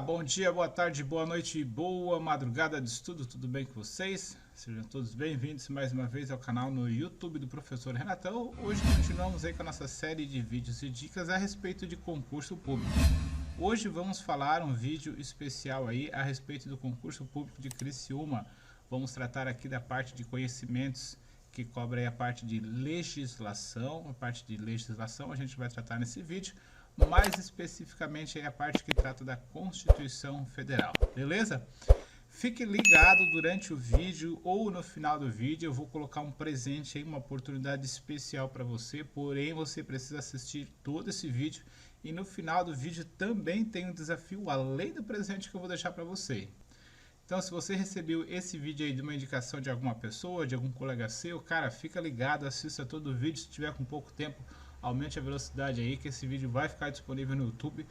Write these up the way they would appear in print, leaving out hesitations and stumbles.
bom dia, boa tarde, boa noite, boa madrugada de estudo, tudo bem com vocês? Sejam todos bem-vindos mais uma vez ao canal no YouTube do Professor Renatão. Hoje continuamos aí com a nossa série de vídeos e dicas a respeito de concurso público. Hoje vamos falar um vídeo especial aí a respeito do concurso público de Criciúma. Vamos tratar aqui da parte de conhecimentos que cobre aí a parte de legislação. A parte de legislação a gente vai tratar nesse vídeo. Mais especificamente aí a parte que trata da Constituição Federal, beleza? Fique ligado durante o vídeo ou no final do vídeo, eu vou colocar um presente aí, uma oportunidade especial para você, porém você precisa assistir todo esse vídeo e no final do vídeo também tem um desafio além do presente que eu vou deixar para você. Então, se você recebeu esse vídeo aí de uma indicação de alguma pessoa, de algum colega seu, cara, fica ligado, assista todo o vídeo, se tiver com pouco tempo, aumente a velocidade aí que esse vídeo vai ficar disponível no YouTube,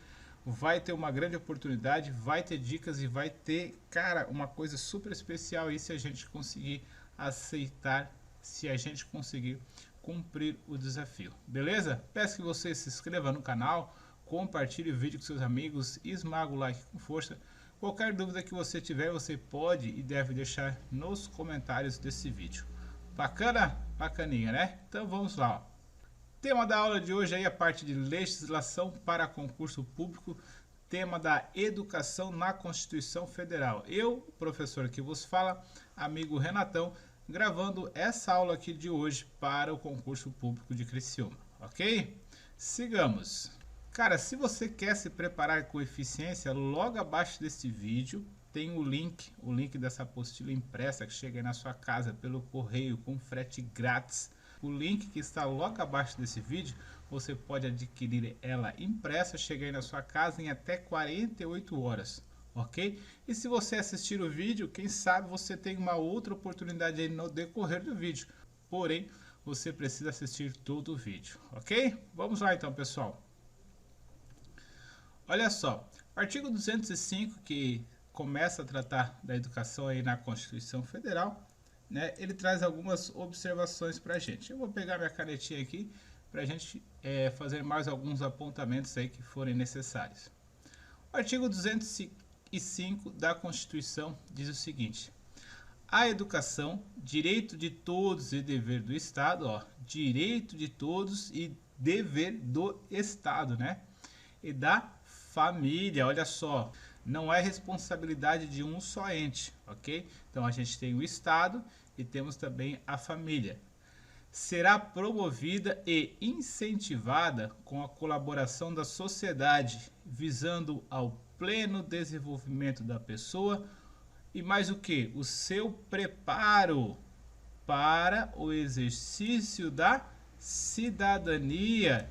vai ter uma grande oportunidade, vai ter dicas e vai ter, cara, uma coisa super especial aí se a gente conseguir aceitar, se a gente conseguir cumprir o desafio, beleza? Peço que você se inscreva no canal, compartilhe o vídeo com seus amigos, esmaga o like com força. Qualquer dúvida que você tiver, você pode e deve deixar nos comentários desse vídeo. Bacana? Bacaninha, né? Então vamos lá, ó. Tema da aula de hoje aí a parte de legislação para concurso público, tema da educação na Constituição Federal. Eu, professor que vos fala, amigo Renatão, gravando essa aula aqui de hoje para o concurso público de Criciúma, ok? Sigamos. Cara, se você quer se preparar com eficiência, logo abaixo desse vídeo tem o link dessa apostila impressa que chega aí na sua casa pelo correio com frete grátis. O link que está logo abaixo desse vídeo, você pode adquirir ela impressa, chega aí na sua casa em até 48 horas, ok? E se você assistir o vídeo, quem sabe você tem uma outra oportunidade aí no decorrer do vídeo. Porém, você precisa assistir todo o vídeo, ok? Vamos lá então, pessoal. Olha só, artigo 205, que começa a tratar da educação aí na Constituição Federal, né, ele traz algumas observações para a gente. Eu vou pegar minha canetinha aqui para a gente fazer mais alguns apontamentos aí que forem necessários. O artigo 205 da Constituição diz o seguinte: a educação, direito de todos e dever do Estado, ó, direito de todos e dever do Estado, né, e da família, olha só, não é responsabilidade de um só ente, ok? Então a gente tem o Estado e temos também a família. Será promovida e incentivada com a colaboração da sociedade, visando ao pleno desenvolvimento da pessoa e mais o que? O seu preparo para o exercício da cidadania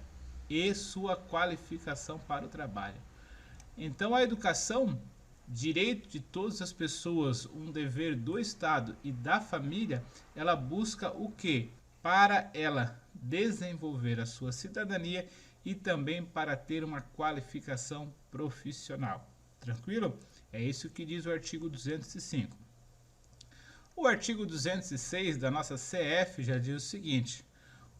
e sua qualificação para o trabalho. Então a educação, direito de todas as pessoas, um dever do Estado e da família, ela busca o quê? Para ela desenvolver a sua cidadania e também para ter uma qualificação profissional. Tranquilo? É isso que diz o artigo 205. O artigo 206 da nossa CF já diz o seguinte: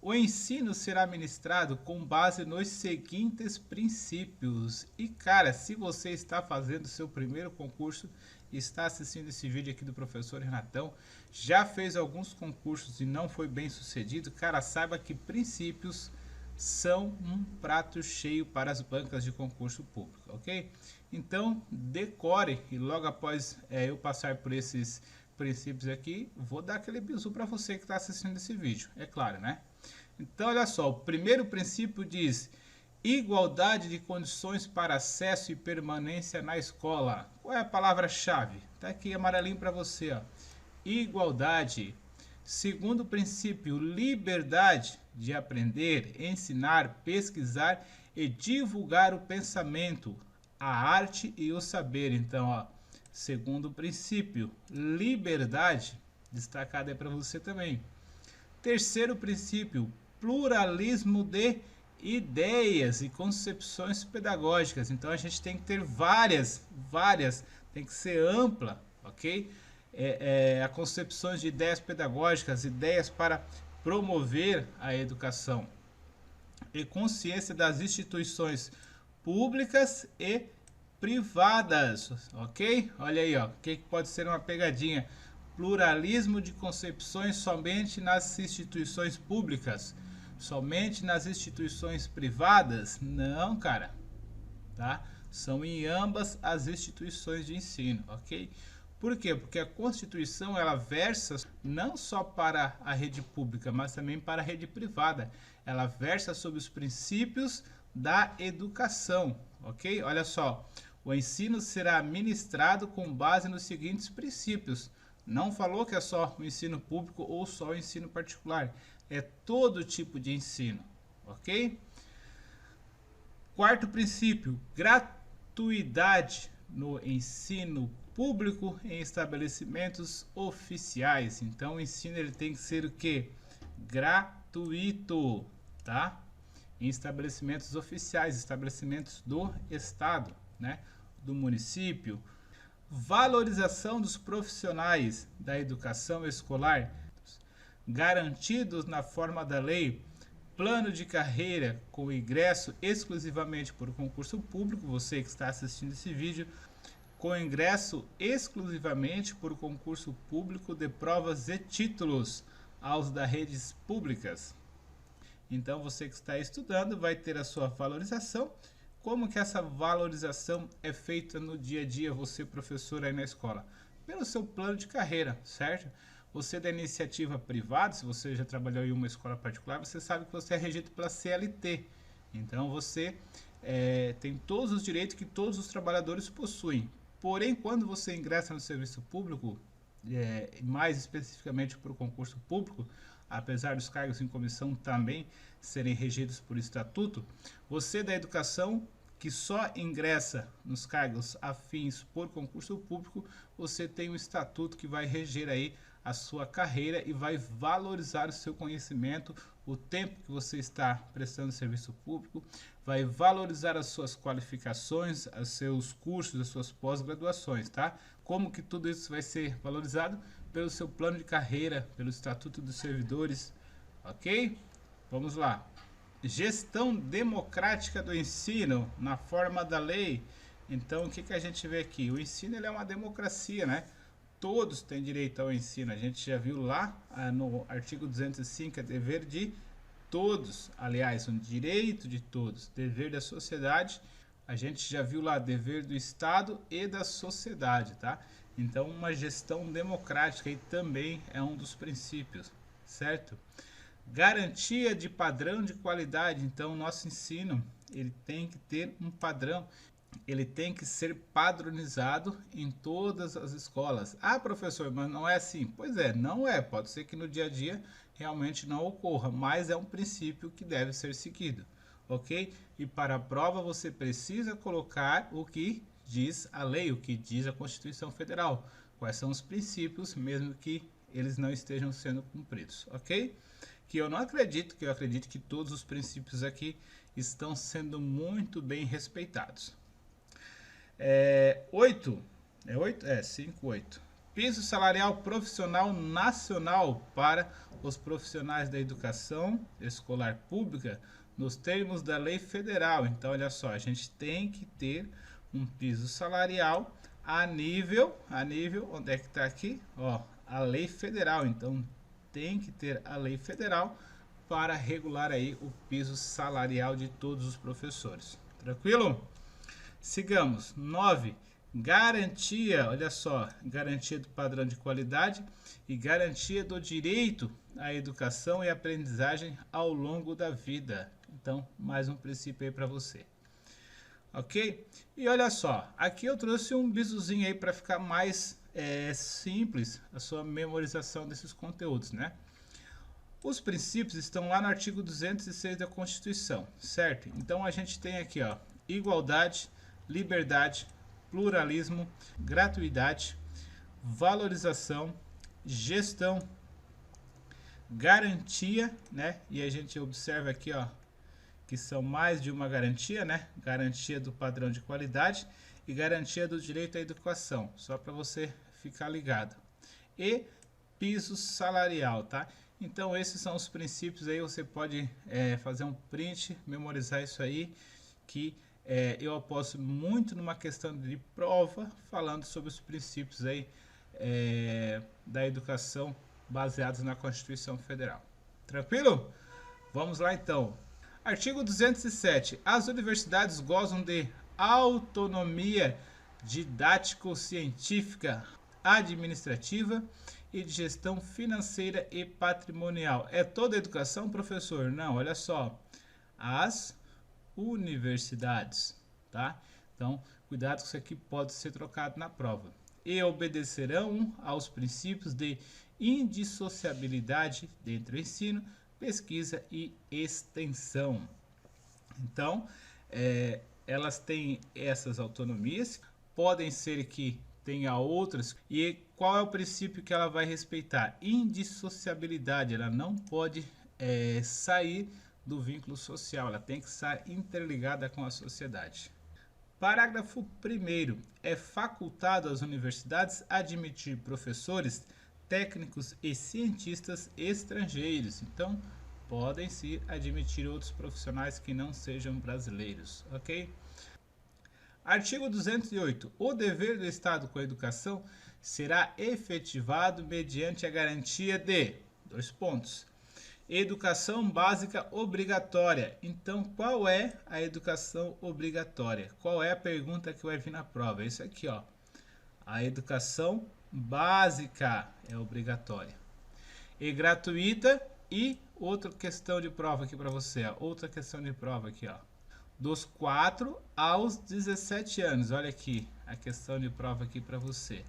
o ensino será ministrado com base nos seguintes princípios. E cara, se você está fazendo seu primeiro concurso, está assistindo esse vídeo aqui do professor Renatão, já fez alguns concursos e não foi bem sucedido, cara, saiba que princípios são um prato cheio para as bancas de concurso público, ok? Então, decore e logo após eu passar por esses princípios aqui, vou dar aquele bisu para você que está assistindo esse vídeo, é claro, né? Então, olha só, o primeiro princípio diz igualdade de condições para acesso e permanência na escola. Qual é a palavra-chave? Tá aqui amarelinho para você, ó. Igualdade. Segundo princípio, liberdade de aprender, ensinar, pesquisar e divulgar o pensamento, a arte e o saber. Então, ó, segundo princípio, liberdade, destacado é para você também. Terceiro princípio, pluralismo de ideias e concepções pedagógicas. Então a gente tem que ter várias, tem que ser ampla, ok? A concepções de ideias pedagógicas, ideias para promover a educação e consciência das instituições públicas e privadas, ok? Olha aí, ó, o que pode ser uma pegadinha? Pluralismo de concepções somente nas instituições públicas, somente nas instituições privadas? Não, cara, tá? São em ambas as instituições de ensino, ok? Por quê? Porque a Constituição ela versa não só para a rede pública, mas também para a rede privada. Ela versa sobre os princípios da educação, ok? Olha só, o ensino será ministrado com base nos seguintes princípios. Não falou que é só o ensino público ou só o ensino particular. É todo tipo de ensino, ok? Quarto princípio, gratuidade no ensino público em estabelecimentos oficiais. Então o ensino ele tem que ser o quê? Gratuito, tá? Em estabelecimentos oficiais, estabelecimentos do estado, né? Do município. Valorização dos profissionais da educação escolar garantidos na forma da lei. Plano de carreira com ingresso exclusivamente por concurso público, você que está assistindo esse vídeo, com ingresso exclusivamente por concurso público de provas e títulos aos das redes públicas. Então você que está estudando vai ter a sua valorização. Como que essa valorização é feita no dia a dia, você professor aí na escola? Pelo seu plano de carreira, certo? Você da iniciativa privada, se você já trabalhou em uma escola particular, você sabe que você é regido pela CLT. Então você tem todos os direitos que todos os trabalhadores possuem. Porém, quando você ingressa no serviço público, mais especificamente para o concurso público, apesar dos cargos em comissão também serem regidos por estatuto, você da educação que só ingressa nos cargos afins por concurso público, você tem um estatuto que vai reger aí a sua carreira e vai valorizar o seu conhecimento, o tempo que você está prestando serviço público, vai valorizar as suas qualificações, os seus cursos, as suas pós-graduações, tá? Como que tudo isso vai ser valorizado? Pelo seu plano de carreira, pelo Estatuto dos Servidores, ok? Vamos lá. Gestão democrática do ensino na forma da lei. Então, o que a gente vê aqui? O ensino ele é uma democracia, né? Todos têm direito ao ensino. A gente já viu lá no artigo 205, é dever de todos. Aliás, um direito de todos. Dever da sociedade, a gente já viu lá, dever do Estado e da sociedade, tá? Então, uma gestão democrática aí também é um dos princípios, certo? Garantia de padrão de qualidade. Então, o nosso ensino, ele tem que ter um padrão. Ele tem que ser padronizado em todas as escolas. Ah, professor, mas não é assim. Pois é, não é. Pode ser que no dia a dia realmente não ocorra, mas é um princípio que deve ser seguido, ok? E para a prova você precisa colocar o que diz a lei, o que diz a Constituição Federal. Quais são os princípios, mesmo que eles não estejam sendo cumpridos, ok? Que eu não acredito, que eu acredito que todos os princípios aqui estão sendo muito bem respeitados. 8. É 8? 5, 8. Piso salarial profissional nacional para os profissionais da educação escolar pública nos termos da lei federal. Então, olha só, a gente tem que ter um piso salarial a nível, onde é que está aqui? Ó, a lei federal. Então, tem que ter a lei federal para regular aí o piso salarial de todos os professores. Tranquilo? Sigamos. 9. Garantia, olha só, garantia do padrão de qualidade e garantia do direito à educação e aprendizagem ao longo da vida. Então, mais um princípio aí para você. Ok? E olha só, aqui eu trouxe um bizuzinho aí para ficar mais simples a sua memorização desses conteúdos, né? Os princípios estão lá no artigo 206 da Constituição, certo? Então a gente tem aqui, ó, igualdade, liberdade, pluralismo, gratuidade, valorização, gestão, garantia, né? E a gente observa aqui, ó, que são mais de uma garantia, né? Garantia do padrão de qualidade e garantia do direito à educação, só para você ficar ligado. E piso salarial, tá? Então esses são os princípios aí, você pode fazer um print, memorizar isso aí, que eu aposto muito numa questão de prova, falando sobre os princípios aí da educação baseados na Constituição Federal. Tranquilo? Vamos lá então. Artigo 207. As universidades gozam de autonomia didático-científica, administrativa e de gestão financeira e patrimonial. É toda a educação, professor? Não, olha só. As universidades, tá? Então, cuidado que isso aqui pode ser trocado na prova. E obedecerão aos princípios de indissociabilidade dentro do ensino, pesquisa e extensão. Então, elas têm essas autonomias, podem ser que tenha outras. E qual é o princípio que ela vai respeitar? Indissociabilidade, ela não pode sair do vínculo social, ela tem que estar interligada com a sociedade. Parágrafo 1º. É facultado às universidades admitir professores, técnicos e cientistas estrangeiros. Então, podem se admitir outros profissionais que não sejam brasileiros, ok? Artigo 208. O dever do Estado com a educação será efetivado mediante a garantia de... Educação básica obrigatória. Então, qual é a educação obrigatória? Qual é a pergunta que vai vir na prova? É isso aqui, ó. A educação básica é obrigatória. E gratuita. E outra questão de prova aqui para você, ó. Outra questão de prova aqui, ó. Dos 4 aos 17 anos. Olha aqui a questão de prova aqui para você.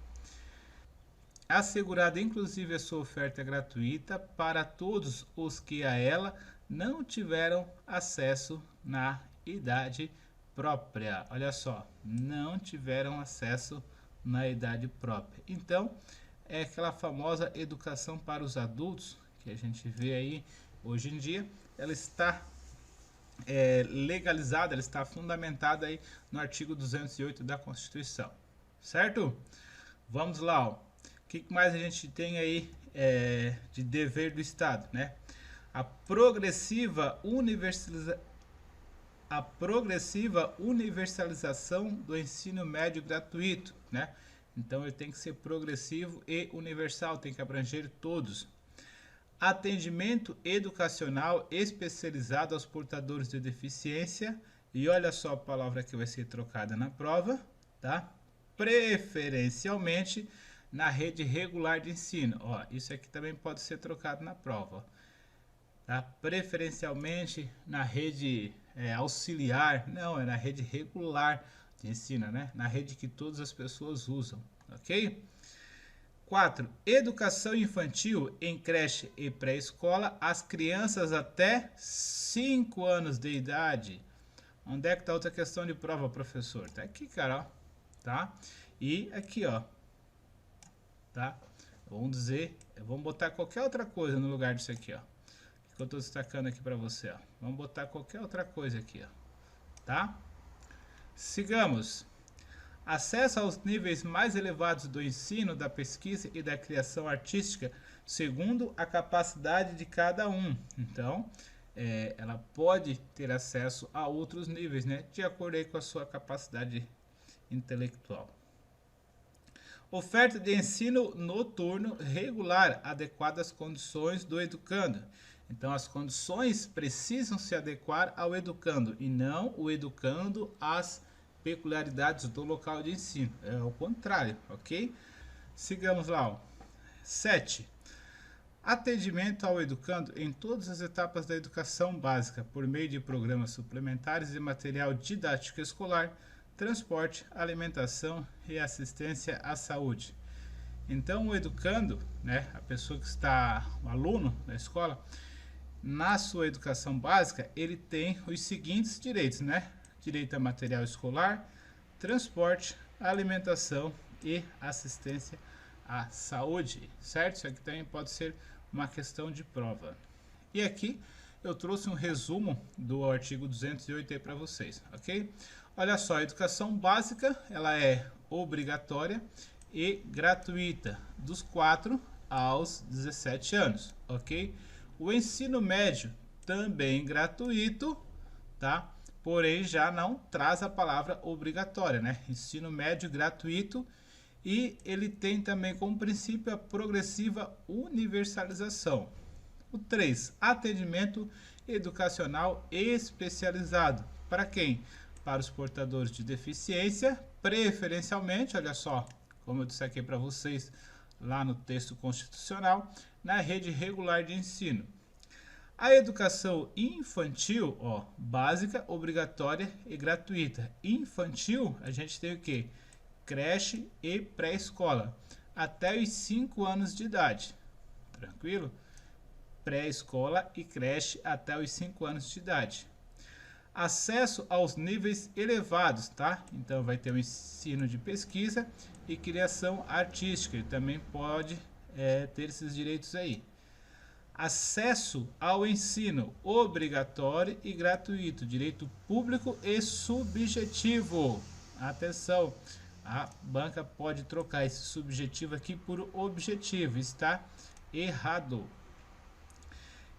Assegurada inclusive a sua oferta gratuita para todos os que a ela não tiveram acesso na idade própria. Olha só, não tiveram acesso na idade própria. Então, é aquela famosa educação para os adultos que a gente vê aí hoje em dia, ela está legalizada, ela está fundamentada aí no artigo 208 da Constituição, certo? Vamos lá, ó. O que mais a gente tem aí de dever do Estado, né? A progressiva universalização do ensino médio gratuito, né? Então ele tem que ser progressivo e universal, tem que abranger todos. Atendimento educacional especializado aos portadores de deficiência. E olha só a palavra que vai ser trocada na prova, tá? Preferencialmente na rede regular de ensino. Ó, isso aqui também pode ser trocado na prova. Tá? Preferencialmente na rede auxiliar. Não, é na rede regular de ensino, né? Na rede que todas as pessoas usam, ok? 4. Educação infantil em creche e pré-escola, as crianças até 5 anos de idade. Onde é que está outra questão de prova, professor? Tá aqui, cara, ó. Tá? E aqui, ó. Tá? Vamos botar qualquer outra coisa no lugar disso aqui, ó. Que eu estou destacando aqui para você, ó. Vamos botar qualquer outra coisa aqui, ó. Tá? Sigamos. Acesso aos níveis mais elevados do ensino, da pesquisa e da criação artística, segundo a capacidade de cada um. Então, ela pode ter acesso a outros níveis, né? De acordo aí com a sua capacidade intelectual. Oferta de ensino noturno regular, adequada às condições do educando. Então, as condições precisam se adequar ao educando e não o educando às peculiaridades do local de ensino. É o contrário, ok? Sigamos lá, ó. 7. Atendimento ao educando em todas as etapas da educação básica, por meio de programas suplementares e material didático escolar, transporte, alimentação e assistência à saúde. Então, o educando, né, a pessoa que está, o aluno da escola, na sua educação básica, ele tem os seguintes direitos, né? Direito a material escolar, transporte, alimentação e assistência à saúde, certo? Isso aqui também pode ser uma questão de prova. E aqui eu trouxe um resumo do artigo 208 aí para vocês, ok? Olha só, a educação básica, ela é obrigatória e gratuita, dos 4 aos 17 anos, ok? O ensino médio, também gratuito, tá? porém já não traz a palavra obrigatória, né? Ensino médio gratuito, e ele tem também como princípio a progressiva universalização. O 3, atendimento educacional especializado. Para quem? Para os portadores de deficiência, preferencialmente, olha só, como eu disse aqui para vocês lá no texto constitucional, na rede regular de ensino. A educação infantil, ó, básica, obrigatória e gratuita. Infantil, a gente tem o quê? Creche e pré-escola, até os 5 anos de idade. Tranquilo? Pré-escola e creche até os 5 anos de idade. Acesso aos níveis elevados, tá? Então vai ter o ensino de pesquisa e criação artística. Ele também pode ter esses direitos aí. Acesso ao ensino obrigatório e gratuito, direito público e subjetivo. Atenção, a banca pode trocar esse subjetivo aqui por objetivo, está errado.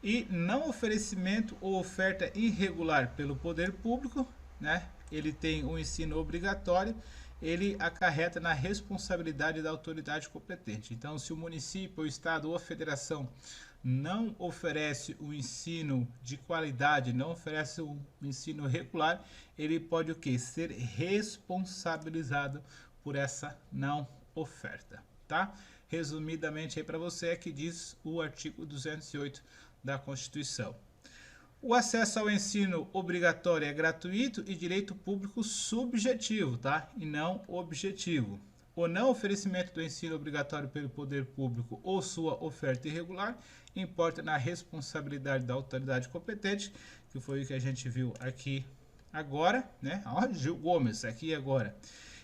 E não oferecimento ou oferta irregular pelo poder público, né? Ele tem um ensino obrigatório, ele acarreta na responsabilidade da autoridade competente. Então, se o município, o estado ou a federação não oferece um ensino de qualidade, não oferece um ensino regular, ele pode o quê? Ser responsabilizado por essa não oferta, tá? Resumidamente aí para você é que diz o artigo 208 da Constituição. O acesso ao ensino obrigatório é gratuito e direito público subjetivo, tá? E não objetivo. O não oferecimento do ensino obrigatório pelo poder público ou sua oferta irregular importa na responsabilidade da autoridade competente, que foi o que a gente viu aqui agora, né? Ó, Gil Gomes, aqui e agora.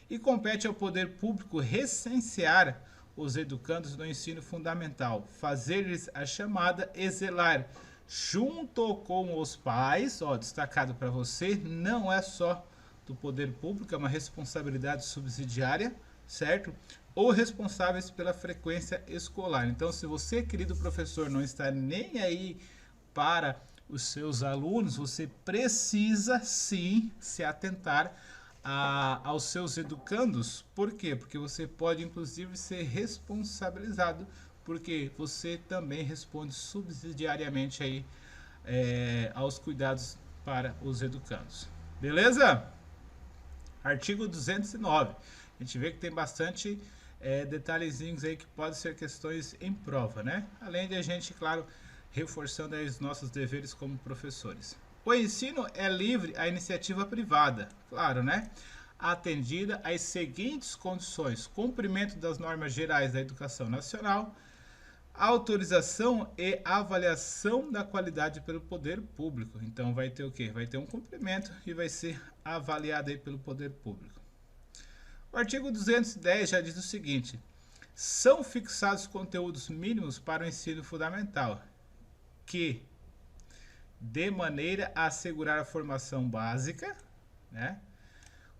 E compete ao poder público recensear os educandos no ensino fundamental, fazer-lhes a chamada e zelar junto com os pais, ó, destacado para você, não é só do poder público, é uma responsabilidade subsidiária, certo? Ou responsáveis pela frequência escolar. Então, se você, querido professor, não está nem aí para os seus alunos, você precisa sim se atentar aos seus educandos. Por quê? Porque você pode, inclusive, ser responsabilizado, porque você também responde subsidiariamente aí, aos cuidados para os educandos. Beleza? Artigo 209. A gente vê que tem bastante detalhezinhos aí que podem ser questões em prova, né? Além de a gente, claro, reforçando aí os nossos deveres como professores. O ensino é livre à iniciativa privada, claro, né? Atendida às seguintes condições: cumprimento das normas gerais da educação nacional, autorização e avaliação da qualidade pelo poder público. Então vai ter o quê? Vai ter um cumprimento e vai ser avaliado aí pelo poder público. O artigo 210 já diz o seguinte: são fixados conteúdos mínimos para o ensino fundamental, que, de maneira a assegurar a formação básica, né,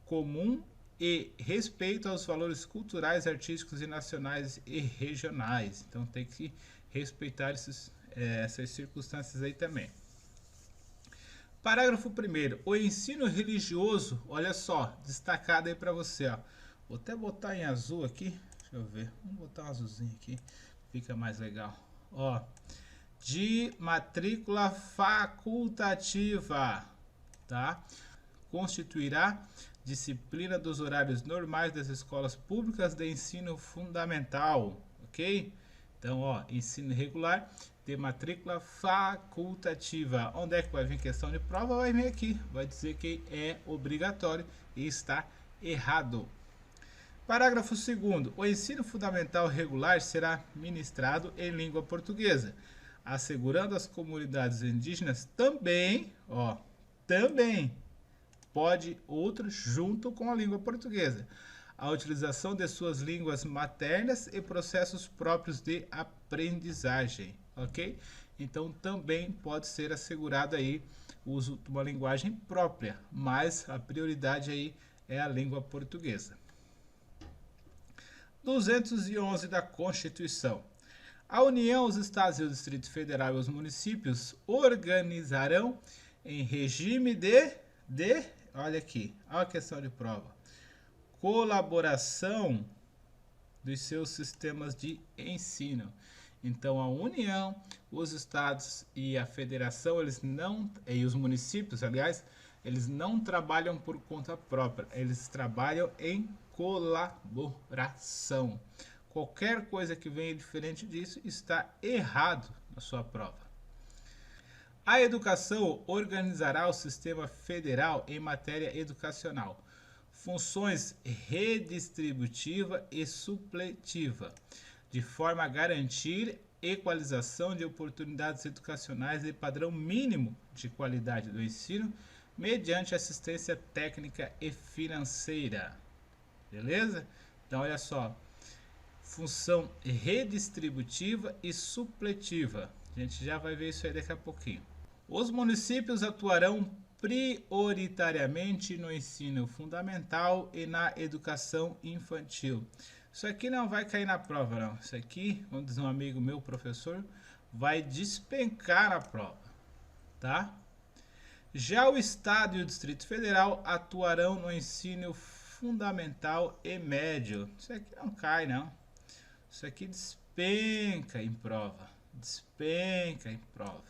comum e respeito aos valores culturais, artísticos e nacionais e regionais. Então tem que respeitar essas circunstâncias aí também. Parágrafo 1º. O ensino religioso, olha só, destacado aí para você, ó. Vou até botar em azul aqui, deixa eu ver, vamos botar um azulzinho aqui, fica mais legal. Ó, de matrícula facultativa, tá? Constituirá disciplina dos horários normais das escolas públicas de ensino fundamental, ok? Então, ó, ensino regular de matrícula facultativa. Onde é que vai vir questão de prova? Vai vir aqui, vai dizer que é obrigatório e está errado. Parágrafo 2º. O ensino fundamental regular será ministrado em língua portuguesa, assegurando às comunidades indígenas também, ó, também pode outro junto com a língua portuguesa, a utilização de suas línguas maternas e processos próprios de aprendizagem, ok? Então também pode ser assegurado aí o uso de uma linguagem própria, mas a prioridade aí é a língua portuguesa. 211 da Constituição. A União, os Estados e o Distrito Federal e os municípios organizarão em regime de de, olha aqui, olha a questão de prova, colaboração dos seus sistemas de ensino. Então a União, os estados e a federação, eles não, e os municípios, aliás, eles não trabalham por conta própria, eles trabalham em colaboração. Qualquer coisa que venha diferente disso está errado na sua prova. A educação organizará o sistema federal em matéria educacional. Funções redistributiva e supletiva, de forma a garantir equalização de oportunidades educacionais e padrão mínimo de qualidade do ensino, mediante assistência técnica e financeira. Beleza? Então, olha só. Função redistributiva e supletiva. A gente já vai ver isso aí daqui a pouquinho. Os municípios atuarão prioritariamente no ensino fundamental e na educação infantil. Isso aqui não vai cair na prova, não. Isso aqui, como diz um amigo meu, professor, vai despencar na prova, tá? Já o Estado e o Distrito Federal atuarão no ensino fundamental e médio. Isso aqui não cai, não. Isso aqui despenca em prova. Despenca em prova.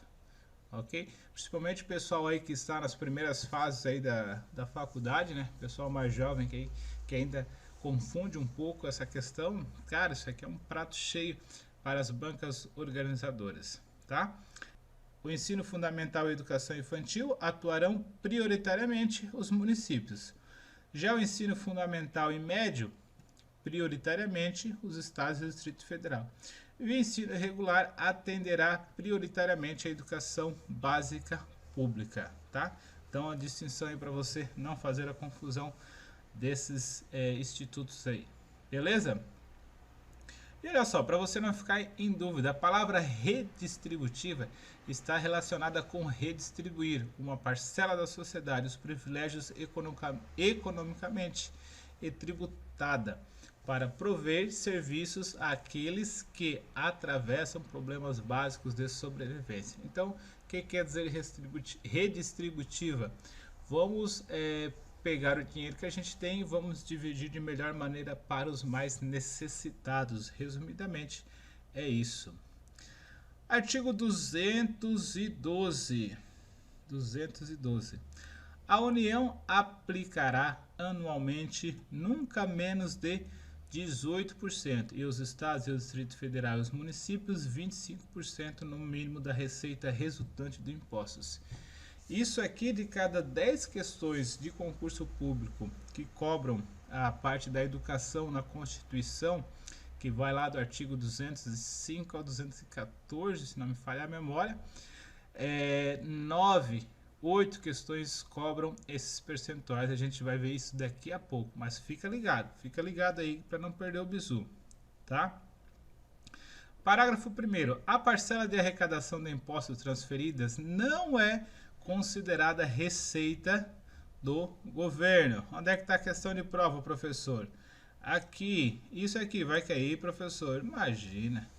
Ok? Principalmente o pessoal aí que está nas primeiras fases aí da faculdade, né? Pessoal mais jovem que ainda confunde um pouco essa questão. Cara, isso aqui é um prato cheio para as bancas organizadoras, tá? O ensino fundamental e a educação infantil atuarão prioritariamente os municípios. Já o ensino fundamental e médio, prioritariamente os estados e o Distrito Federal. E o ensino regular atenderá prioritariamente a educação básica pública, tá? Então a distinção aí para você não fazer a confusão desses institutos aí, beleza? E olha só, para você não ficar em dúvida, a palavra redistributiva está relacionada com redistribuir uma parcela da sociedade os privilégios economicamente e tributada para prover serviços àqueles que atravessam problemas básicos de sobrevivência. Então, o que quer dizer redistributiva? Vamos pegar o dinheiro que a gente tem e vamos dividir de melhor maneira para os mais necessitados. Resumidamente, é isso. Artigo 212. A União aplicará anualmente nunca menos de 18% e os estados e o Distrito Federal e os municípios 25% no mínimo da receita resultante de impostos. Isso aqui, de cada 10 questões de concurso público que cobram a parte da educação na Constituição, que vai lá do artigo 205 ao 214, se não me falhar a memória, 8 questões cobram esses percentuais. A gente vai ver isso daqui a pouco, mas fica ligado aí para não perder o bizu, tá? Parágrafo 1º. A parcela de arrecadação de impostos transferidas não é considerada receita do governo. Onde é que está a questão de prova, professor? Aqui, isso aqui vai cair, professor. Imagina,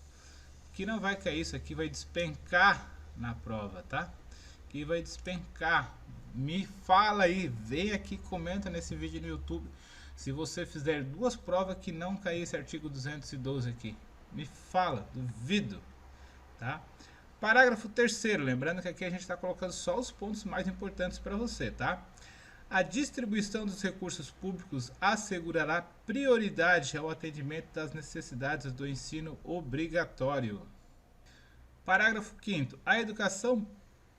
que não vai cair, isso aqui vai despencar na prova, tá? Que vai despencar. Me fala aí, vem aqui, comenta nesse vídeo no YouTube se você fizer 2 provas que não cair esse artigo 212 aqui. Me fala, duvido, tá? Parágrafo 3º, lembrando que aqui a gente está colocando só os pontos mais importantes para você, tá? A distribuição dos recursos públicos assegurará prioridade ao atendimento das necessidades do ensino obrigatório. Parágrafo 5º. A educação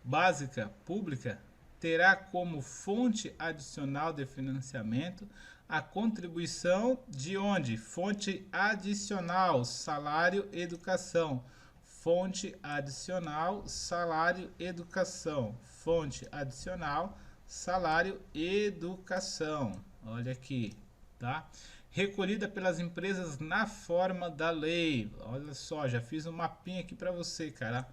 básica pública terá como fonte adicional de financiamento a contribuição de onde? Fonte adicional, salário, educação. Fonte adicional, salário, educação. Fonte adicional, salário, educação. Olha aqui, tá? Recolhida pelas empresas na forma da lei. Olha só, já fiz um mapinha aqui para você, cara.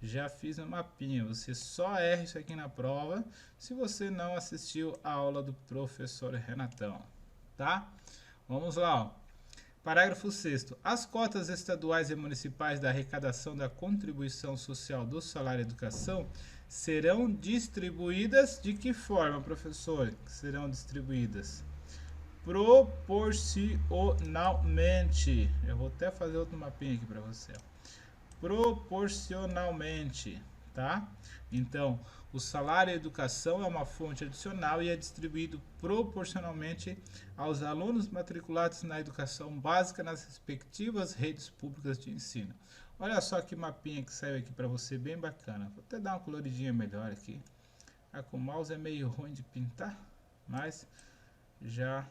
Já fiz um mapinha. Você só erra isso aqui na prova se você não assistiu a aula do professor Renatão, tá? Vamos lá, ó. Parágrafo 6º. As cotas estaduais e municipais da arrecadação da contribuição social do salário educação serão distribuídas de que forma, professor? Serão distribuídas proporcionalmente. Eu vou até fazer outro mapinha aqui para você. Proporcionalmente, tá? Então, o salário educação é uma fonte adicional e é distribuído proporcionalmente aos alunos matriculados na educação básica nas respectivas redes públicas de ensino. Olha só que mapinha que saiu aqui para você, bem bacana. Vou até dar uma coloridinha melhor aqui. Com o mouse é meio ruim de pintar, mas já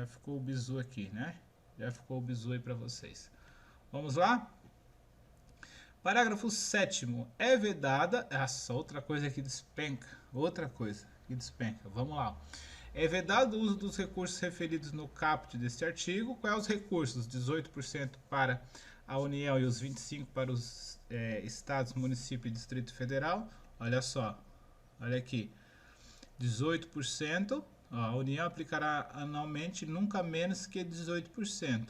ficou o bizu aqui, né? Já ficou o bizu aí para vocês. Vamos lá? Parágrafo 7º. É vedada... Essa outra coisa que despenca. Outra coisa que despenca. Vamos lá. É vedado o uso dos recursos referidos no caput deste artigo. Quais os recursos? 18% para a União e os 25% para os estados, município e Distrito Federal. Olha só. Olha aqui. 18%. A União aplicará anualmente nunca menos que 18%.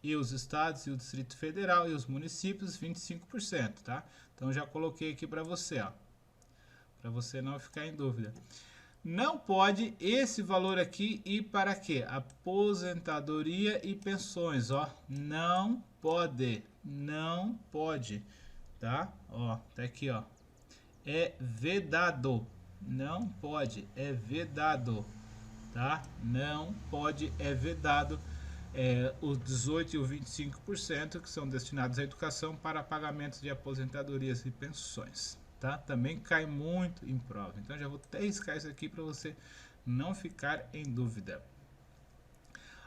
E os estados e o Distrito Federal e os municípios 25%, tá? Então já coloquei aqui para você, ó, para você não ficar em dúvida. Não pode esse valor aqui ir para quê? Aposentadoria e pensões, ó, não pode, tá? Ó, tá aqui, ó, é vedado, não pode, é vedado, tá? Não pode, é vedado. Os 18% e os 25% que são destinados à educação para pagamentos de aposentadorias e pensões, tá? Também cai muito em prova, então já vou até riscar isso aqui para você não ficar em dúvida.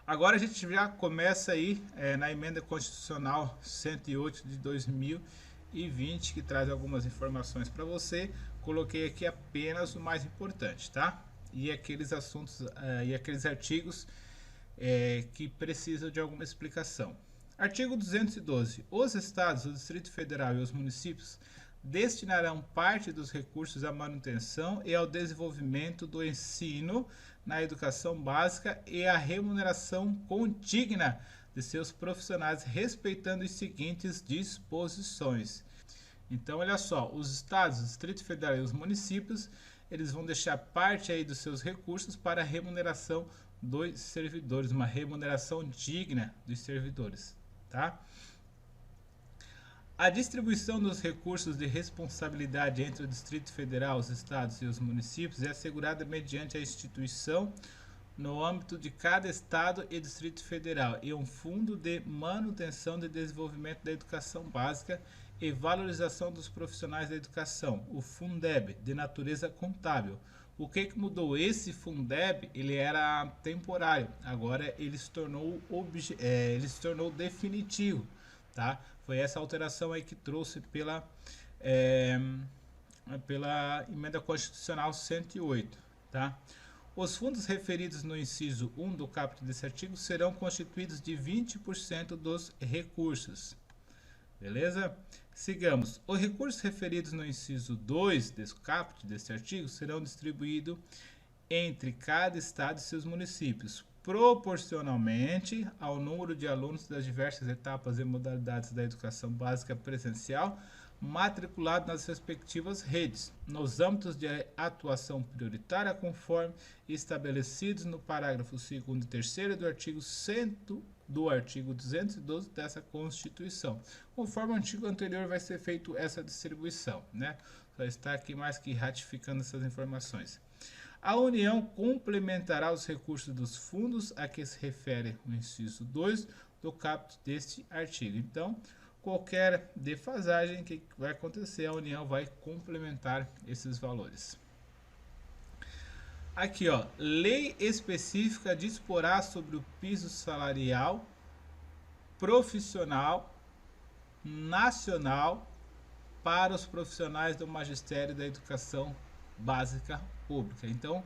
Agora a gente já começa aí na emenda constitucional 108 de 2020, que traz algumas informações para você. Coloquei aqui apenas o mais importante, tá? E aqueles assuntos e aqueles artigos que precisam de alguma explicação. Artigo 212. Os estados, o Distrito Federal e os municípios destinarão parte dos recursos à manutenção e ao desenvolvimento do ensino na educação básica e à remuneração condigna de seus profissionais, respeitando as seguintes disposições. Então, olha só, os estados, o Distrito Federal e os municípios, eles vão deixar parte aí dos seus recursos para a remuneração dos servidores, uma remuneração digna dos servidores, tá? A distribuição dos recursos de responsabilidade entre o Distrito Federal, os estados e os municípios é assegurada mediante a instituição no âmbito de cada estado e Distrito Federal e um fundo de manutenção e desenvolvimento da educação básica e valorização dos profissionais da educação, o Fundeb, de natureza contábil. O que mudou? Esse Fundeb, ele era temporário, agora ele se tornou, definitivo, tá? Foi essa alteração aí que trouxe pela emenda constitucional 108, tá? Os fundos referidos no inciso 1 do caput desse artigo serão constituídos de 20% dos recursos. Beleza? Sigamos. Os recursos referidos no inciso 2 desse caput desse artigo serão distribuídos entre cada estado e seus municípios, proporcionalmente ao número de alunos das diversas etapas e modalidades da educação básica presencial matriculado nas respectivas redes, nos âmbitos de atuação prioritária, conforme estabelecidos no parágrafo 2º e 3º do artigo 212 dessa Constituição. Conforme o artigo anterior, vai ser feita essa distribuição, né? Só está aqui mais que ratificando essas informações. A União complementará os recursos dos fundos a que se refere o inciso 2 do caput deste artigo. Então, qualquer defasagem que vai acontecer, a União vai complementar esses valores. Aqui, ó, lei específica disporá sobre o piso salarial profissional nacional para os profissionais do magistério da educação básica pública. Então,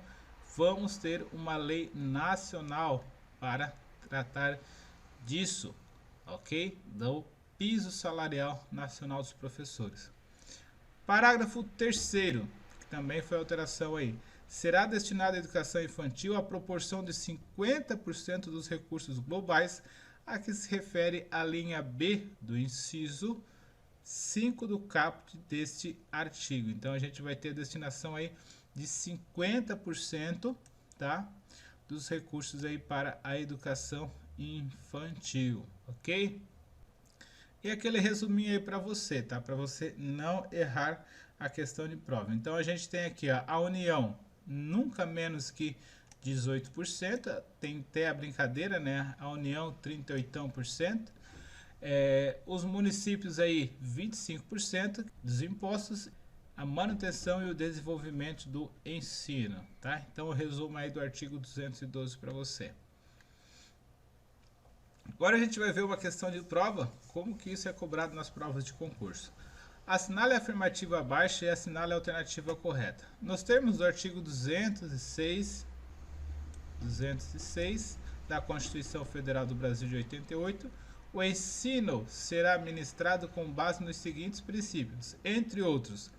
vamos ter uma lei nacional para tratar disso, ok? Do piso salarial nacional dos professores. Parágrafo 3º, que também foi alteração aí. Será destinada à educação infantil a proporção de 50% dos recursos globais a que se refere à linha B do inciso 5 do caput deste artigo. Então a gente vai ter a destinação aí de 50%, tá, dos recursos aí para a educação infantil, ok? E aquele resuminho aí para você, tá? Para você não errar a questão de prova. Então a gente tem aqui, ó, a União nunca menos que 18%, tem até a brincadeira, né? A União 38%. Os municípios aí 25% dos impostos, a manutenção e o desenvolvimento do ensino, tá? Então eu resumo aí do artigo 212 para você. Agora a gente vai ver uma questão de prova, como que isso é cobrado nas provas de concurso. Assinale a afirmativa abaixo e assinale a alternativa correta. Nos termos do artigo 206 da Constituição Federal do Brasil de 88, o ensino será ministrado com base nos seguintes princípios, entre outros: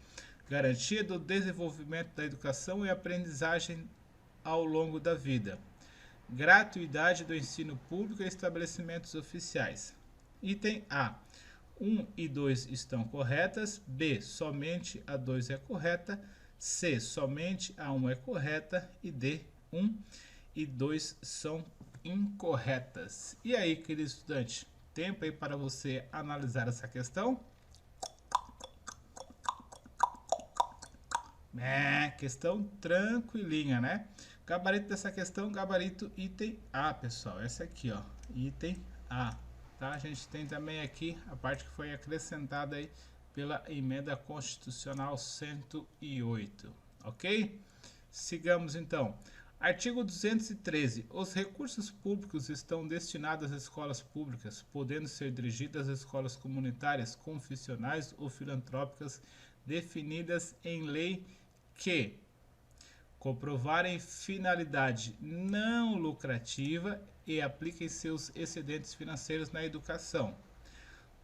garantia do desenvolvimento da educação e aprendizagem ao longo da vida, gratuidade do ensino público em estabelecimentos oficiais. Item A. 1 e 2 estão corretas. B. Somente a 2 é correta. C. Somente a 1 é correta. E D. 1 e 2 são incorretas. E aí, querido estudante, tempo aí para você analisar essa questão? Questão tranquilinha, né? Gabarito dessa questão, gabarito item A, pessoal. Essa aqui, ó, item A. Tá? A gente tem também aqui a parte que foi acrescentada aí pela Emenda Constitucional 108, ok? Sigamos então. Artigo 213. Os recursos públicos estão destinados às escolas públicas, podendo ser dirigidos às escolas comunitárias, confessionais ou filantrópicas definidas em lei que comprovarem finalidade não lucrativa e apliquem seus excedentes financeiros na educação.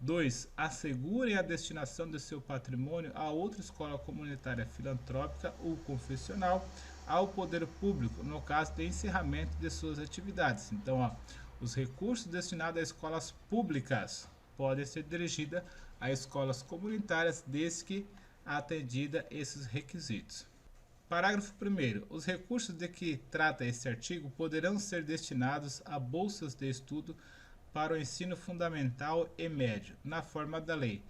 2. Assegurem a destinação de seu patrimônio a outra escola comunitária filantrópica ou confessional ao poder público, no caso de encerramento de suas atividades. Então, ó, os recursos destinados a escolas públicas podem ser dirigidos a escolas comunitárias, desde que atendida esses requisitos. Parágrafo 1º. Os recursos de que trata este artigo poderão ser destinados a bolsas de estudo para o ensino fundamental e médio, na forma da lei,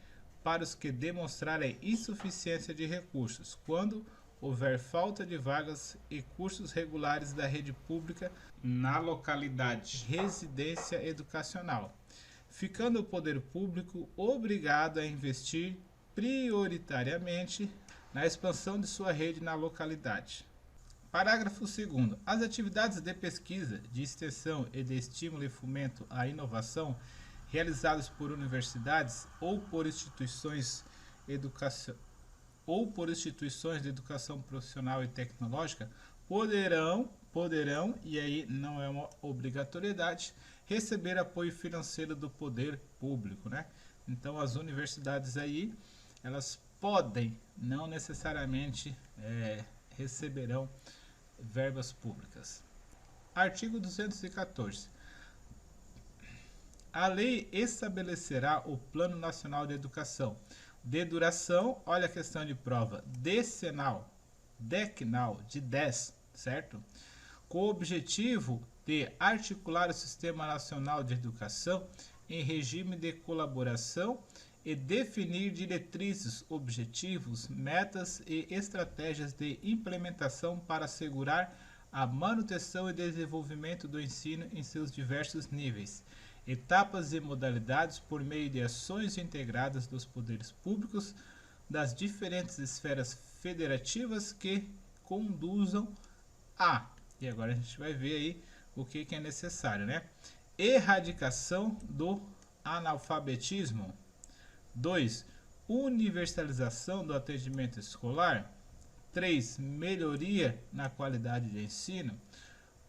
para os que demonstrarem insuficiência de recursos, quando houver falta de vagas e cursos regulares da rede pública na localidade residência educacional, ficando o poder público obrigado a investir prioritariamente na expansão de sua rede na localidade. Parágrafo 2º. As atividades de pesquisa, de extensão e de estímulo e fomento à inovação realizadas por universidades ou por instituições de educação profissional e tecnológica poderão, e aí não é uma obrigatoriedade, receber apoio financeiro do poder público, né? Então as universidades aí, elas podem, não necessariamente receberão verbas públicas. Artigo 214. A lei estabelecerá o Plano Nacional de Educação de duração, olha a questão de prova, decenal de 10, certo? Com o objetivo de articular o Sistema Nacional de Educação em regime de colaboração e definir diretrizes, objetivos, metas e estratégias de implementação para assegurar a manutenção e desenvolvimento do ensino em seus diversos níveis, etapas e modalidades por meio de ações integradas dos poderes públicos das diferentes esferas federativas que conduzam a, e agora a gente vai ver aí o que é necessário, né? Erradicação do analfabetismo. 2. Universalização do atendimento escolar. 3. Melhoria na qualidade de ensino.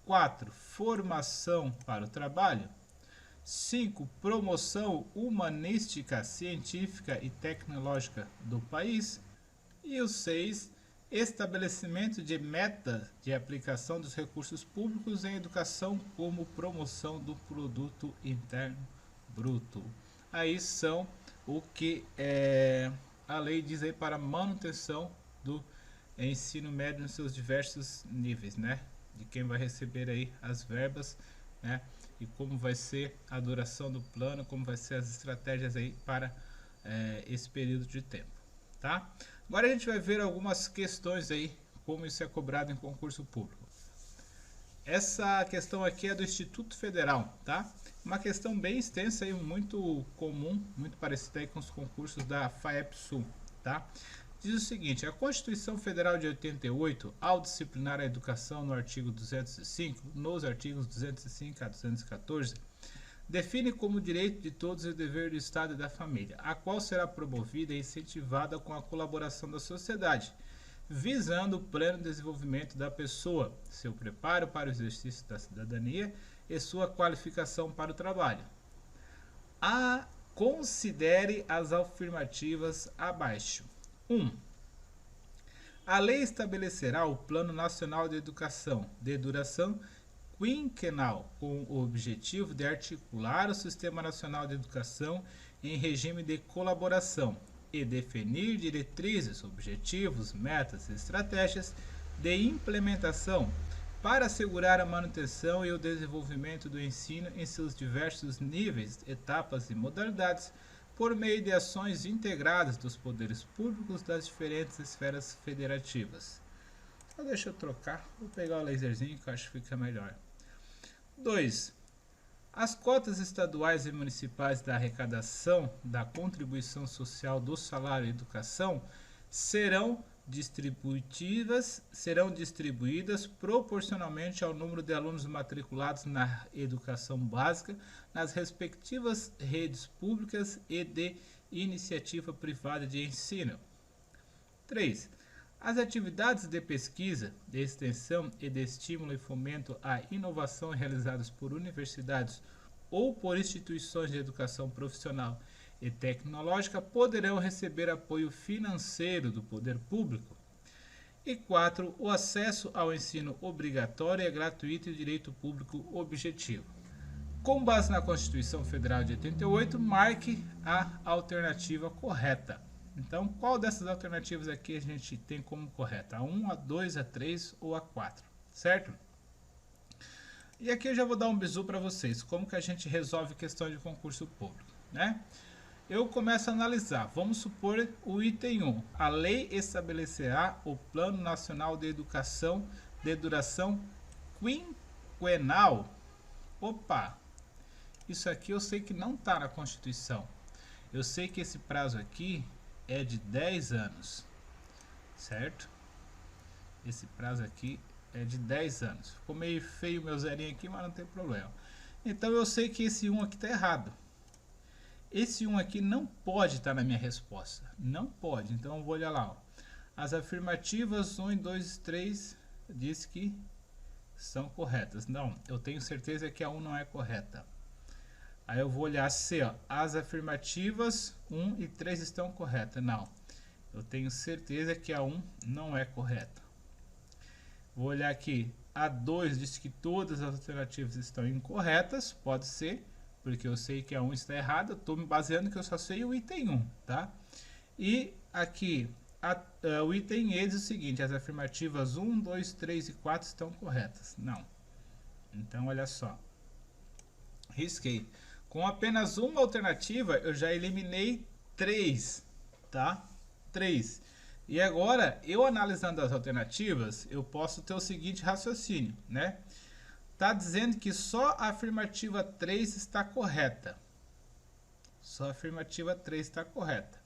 4. Formação para o trabalho. 5. Promoção humanística, científica e tecnológica do país. E o 6. estabelecimento de meta de aplicação dos recursos públicos em educação como promoção do produto interno bruto. Aí são o que a lei diz aí para manutenção do ensino médio nos seus diversos níveis, né? De quem vai receber aí as verbas, né? E como vai ser a duração do plano, como vai ser as estratégias aí para esse período de tempo, tá? Agora a gente vai ver algumas questões aí, como isso é cobrado em concurso público. Essa questão aqui é do Instituto Federal, tá? Uma questão bem extensa e muito comum, muito parecida aí com os concursos da FAEP-Sul, tá? Diz o seguinte: a Constituição Federal de 88, ao disciplinar a educação no artigo 205, nos artigos 205 a 214, define como direito de todos o dever do Estado e da família, a qual será promovida e incentivada com a colaboração da sociedade, visando o pleno desenvolvimento da pessoa, seu preparo para o exercício da cidadania e sua qualificação para o trabalho. Considere as afirmativas abaixo. 1. A lei estabelecerá o Plano Nacional de Educação de duração quinquenal, com o objetivo de articular o Sistema Nacional de Educação em regime de colaboração e definir diretrizes, objetivos, metas e estratégias de implementação para assegurar a manutenção e o desenvolvimento do ensino em seus diversos níveis, etapas e modalidades, por meio de ações integradas dos poderes públicos das diferentes esferas federativas. Então deixa eu trocar, vou pegar o laserzinho que eu acho que fica melhor. 2. As cotas estaduais e municipais da arrecadação da contribuição social do salário e educação serão distribuídas proporcionalmente ao número de alunos matriculados na educação básica nas respectivas redes públicas e de iniciativa privada de ensino. 3. As atividades de pesquisa, de extensão e de estímulo e fomento à inovação realizadas por universidades ou por instituições de educação profissional e tecnológica poderão receber apoio financeiro do poder público. E 4. O acesso ao ensino obrigatório é gratuito e direito público objetivo. Com base na Constituição Federal de 88, marque a alternativa correta. Então, qual dessas alternativas aqui a gente tem como correta? A 1, a 2, a 3 ou a 4, certo? E aqui eu já vou dar um bizu para vocês, como que a gente resolve questão de concurso público, né? Eu começo a analisar, vamos supor o item 1, a lei estabelecerá o Plano Nacional de Educação de duração quinquenal. Opa, isso aqui eu sei que não está na Constituição, eu sei que esse prazo aqui é de 10 anos, certo? Esse prazo aqui é de 10 anos. Ficou meio feio o meu zerinho aqui, mas não tem problema. Então eu sei que esse 1 aqui está errado. Esse 1 aqui não pode estar na minha resposta. Não pode. Então eu vou olhar lá. Ó. As afirmativas 1, 2 e 3 diz que são corretas. Não, eu tenho certeza que a 1 não é correta. Aí eu vou olhar C, ó, as afirmativas 1 e 3 estão corretas. Não, eu tenho certeza que a 1 não é correta. Vou olhar aqui, a 2 diz que todas as alternativas estão incorretas, pode ser, porque eu sei que a 1 está errada, eu estou me baseando que eu só sei o item 1, tá? E aqui, o item E diz o seguinte, as afirmativas 1, 2, 3 e 4 estão corretas. Não. Então, olha só, risquei. Com apenas uma alternativa, eu já eliminei 3, tá? 3. E agora, eu analisando as alternativas, eu posso ter o seguinte raciocínio, né? Tá dizendo que só a afirmativa 3 está correta. Só a afirmativa 3 está correta.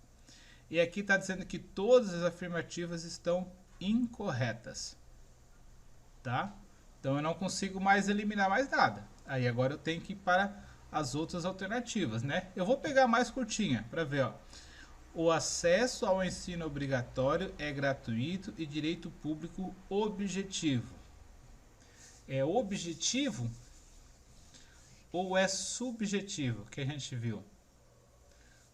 E aqui está dizendo que todas as afirmativas estão incorretas, tá? Então eu não consigo mais eliminar mais nada. Aí agora eu tenho que ir para as outras alternativas, né? Eu vou pegar a mais curtinha para ver, ó. O acesso ao ensino obrigatório é gratuito e direito público objetivo. É objetivo ou é subjetivo que a gente viu?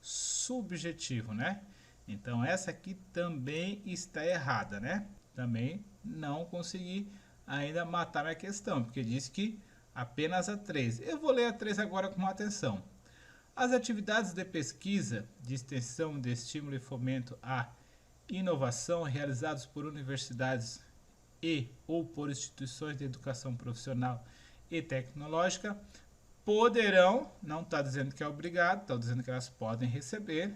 Subjetivo, né? Então essa aqui também está errada, né? Também não consegui ainda matar minha questão, porque disse que apenas a 3. Eu vou ler a 3 agora com atenção. As atividades de pesquisa, de extensão, de estímulo e fomento à inovação realizadas por universidades e ou por instituições de educação profissional e tecnológica poderão, não está dizendo que é obrigado, está dizendo que elas podem receber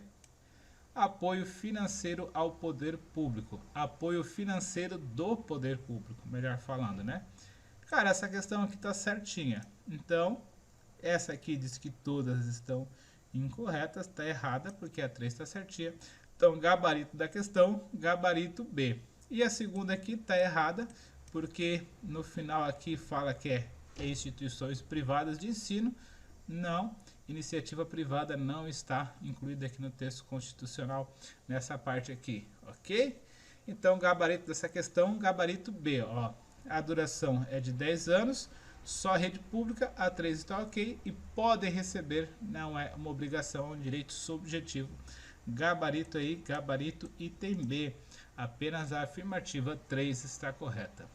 apoio financeiro ao poder público, apoio financeiro do poder público, melhor falando, né? Cara, essa questão aqui está certinha. Então, essa aqui diz que todas estão incorretas, está errada, porque a 3 está certinha. Então, gabarito da questão, gabarito B. E a segunda aqui está errada, porque no final aqui fala que é instituições privadas de ensino. Não, iniciativa privada não está incluída aqui no texto constitucional, nessa parte aqui, ok? Então, gabarito dessa questão, gabarito B, ó. A duração é de 10 anos, só rede pública, a 3 está ok, e podem receber, não é uma obrigação, é um direito subjetivo. Gabarito aí, gabarito item B, apenas a afirmativa 3 está correta.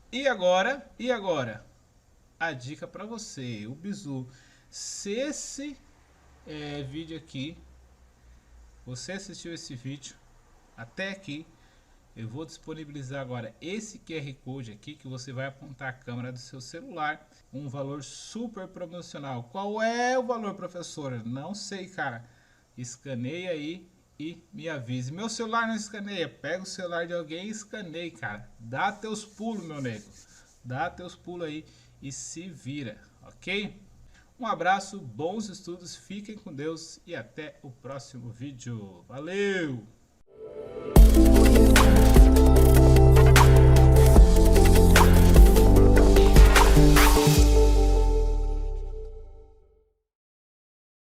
E agora, a dica para você, o bizu. Se esse vídeo aqui, você assistiu esse vídeo até aqui, eu vou disponibilizar agora esse QR Code aqui que você vai apontar a câmera do seu celular, um valor super promocional. Qual é o valor, professor? Não sei, cara. Escaneia aí e me avise. Meu celular não escaneia. Pega o celular de alguém e escaneia, cara. Dá teus pulos, meu nego. Dá teus pulos aí e se vira, ok? Um abraço, bons estudos, fiquem com Deus e até o próximo vídeo. Valeu!